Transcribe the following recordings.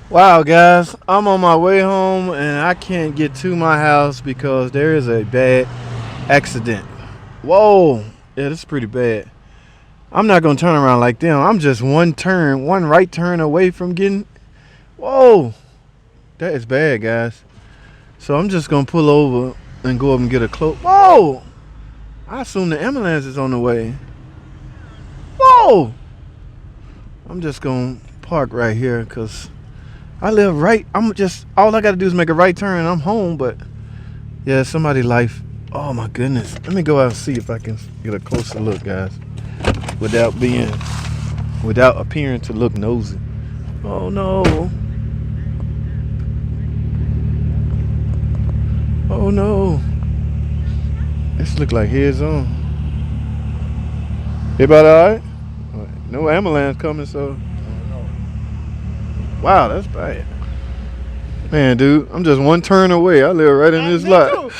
Wow, guys, I'm on my way home and I can't get to my house because there is a bad accident. Whoa, yeah, this is pretty bad. I'm not gonna turn around like them. I'm just one turn, one right turn away from getting. Whoa, that is bad, guys. So I'm just gonna pull over and go up and get a close. Whoa, I assume the ambulance is on the way. Whoa, I'm just gonna park right here because I live right. I'm just all I gotta do is make a right turn and I'm home. But yeah, somebody's life. Oh my goodness. Let me go out and see if I can get a closer look, guys, without being, without appearing to look nosy. Oh no. Oh no. This look like heads on. Everybody all right? No ambulance coming, so. Wow, that's bad. Man, dude, I'm just one turn away. I live right in this lot.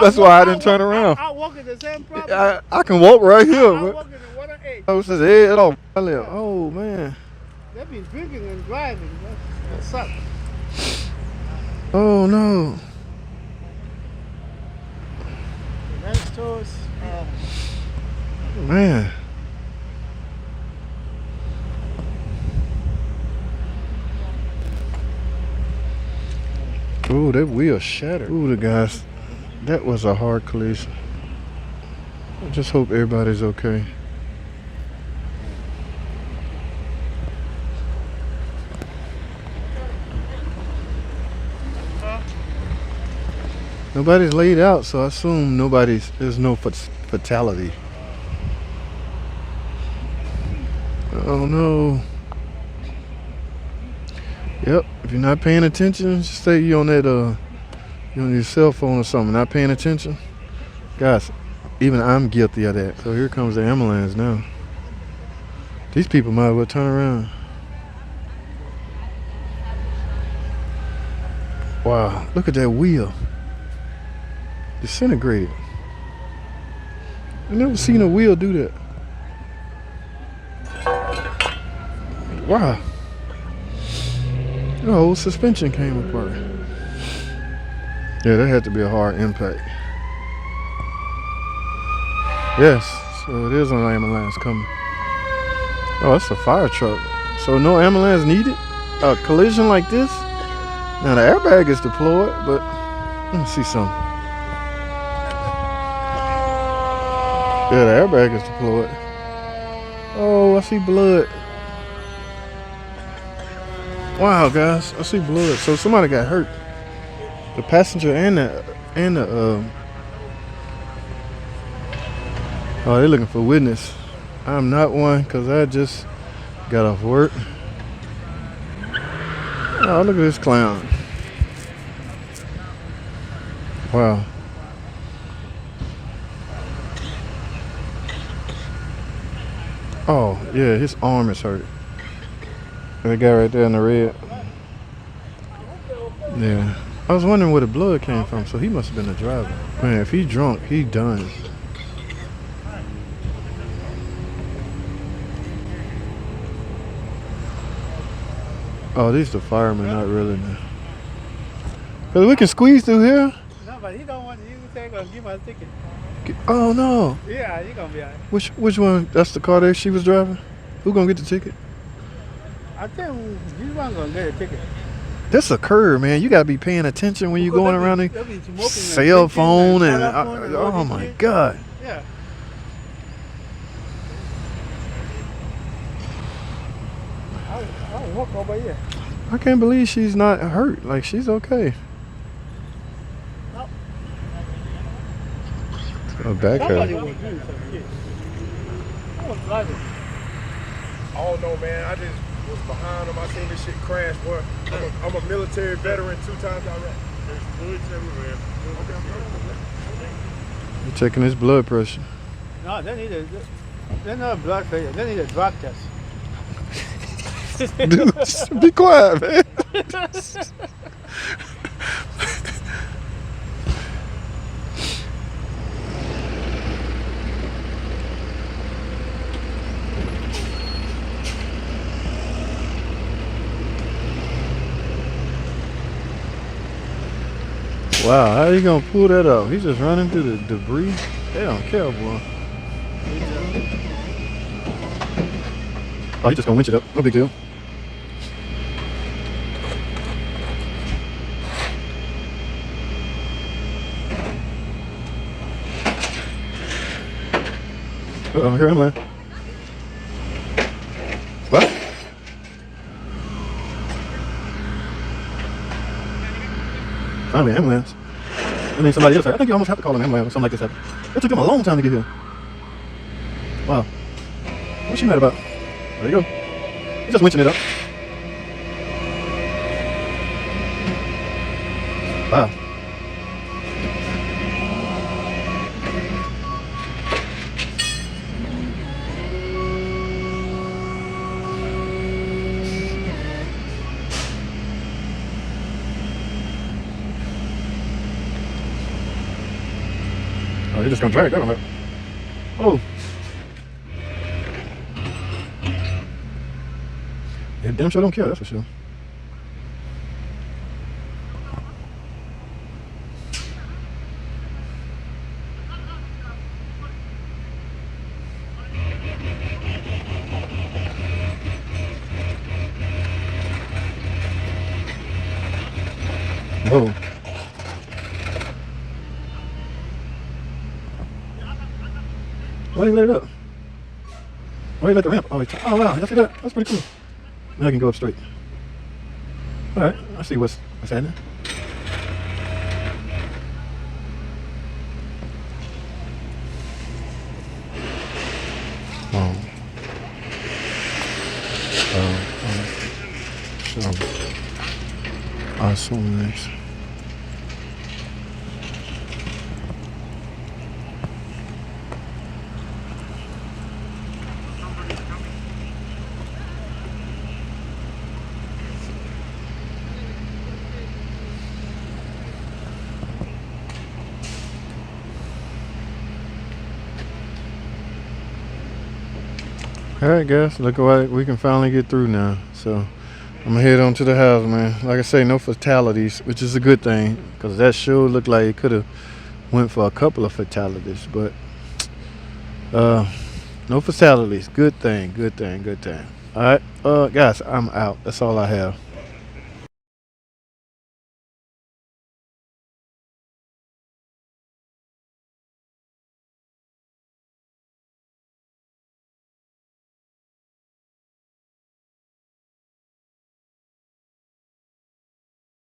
That's why I didn't turn around. I walk in the same property. I can walk right here. I walk in the water eight. I was just head off. I live. Oh man. They've been drinking and driving. That sucks. Oh no. Next to us. Man. Ooh, that wheel shattered. Ooh, the guys. That was a hard collision. I just hope everybody's okay. Nobody's laid out, so I assume there's no fatality. Oh no. Yep, if you're not paying attention, just say you on that you on your cell phone or something, not paying attention. Guys, even I'm guilty of that. So here comes the ambulance now. These people might as well turn around. Wow, look at that wheel. Disintegrated. I never seen a wheel do that. Wow. The whole suspension came apart. Yeah, that had to be a hard impact. Yes, so it is an ambulance coming. Oh, that's a fire truck. So no ambulance needed? A collision like this? Now the airbag is deployed, but let me see something. Yeah, the airbag is deployed. Oh, I see blood. Wow, guys, I see blood. So somebody got hurt. The passenger and the oh, they're looking for witness. I'm not one because I just got off work. Oh, look at this clown. Wow. Oh, yeah, his arm is hurt. That guy right there in the red. Yeah. I was wondering where the blood came from, so he must have been the driver. Man, if he drunk, he done. Oh, these the firemen, not really. Cause we can squeeze through here. No, but he don't want you to take or give us a ticket. Oh no. Yeah, you gonna be alright. Which one? That's the car that she was driving? Who gonna get the ticket? I think this one gonna get a ticket. That's a curve, man. You gotta be paying attention when you're going around the cell phone and oh my god. Yeah. I'll walk over here. I can't believe she's not hurt. Like she's okay. No. A back Somebody her. will do some shit. I was driving. I don't know, man. I just was behind him. I seen this shit crash, boy. I'm a military veteran, 2 times direct. There's bullets everywhere. You're checking his blood pressure. No, they not blood pressure. They need a drug test. Dude, just be quiet, man. Wow, how you gonna pull that off? He's just running through the debris. They don't care, boy. Oh, he just gonna winch it up. No big deal. Uh-oh, here I'm at. What? Finally, ambulance. I mean, somebody else. I think you almost have to call an ambulance or something like this happened. It took them a long time to get here. Wow. What's she mad about? There you go. He's just winching it up. Wow. Oh, they're just gonna drag that one up. Oh. They damn sure don't care, that's for sure. Whoa. Why did he let it up? Why did he let the ramp? Oh, oh wow, that's that. That's pretty cool. Now I can go up straight. Alright, I see what's happening. So nice. Alright guys, look what we can finally get through now. So I'm gonna head on to the house, man. Like I say, no fatalities, which is a good thing, because that sure looked like it could have went for a couple of fatalities, but no fatalities. Good thing, good thing, good thing. Alright, guys, I'm out. That's all I have.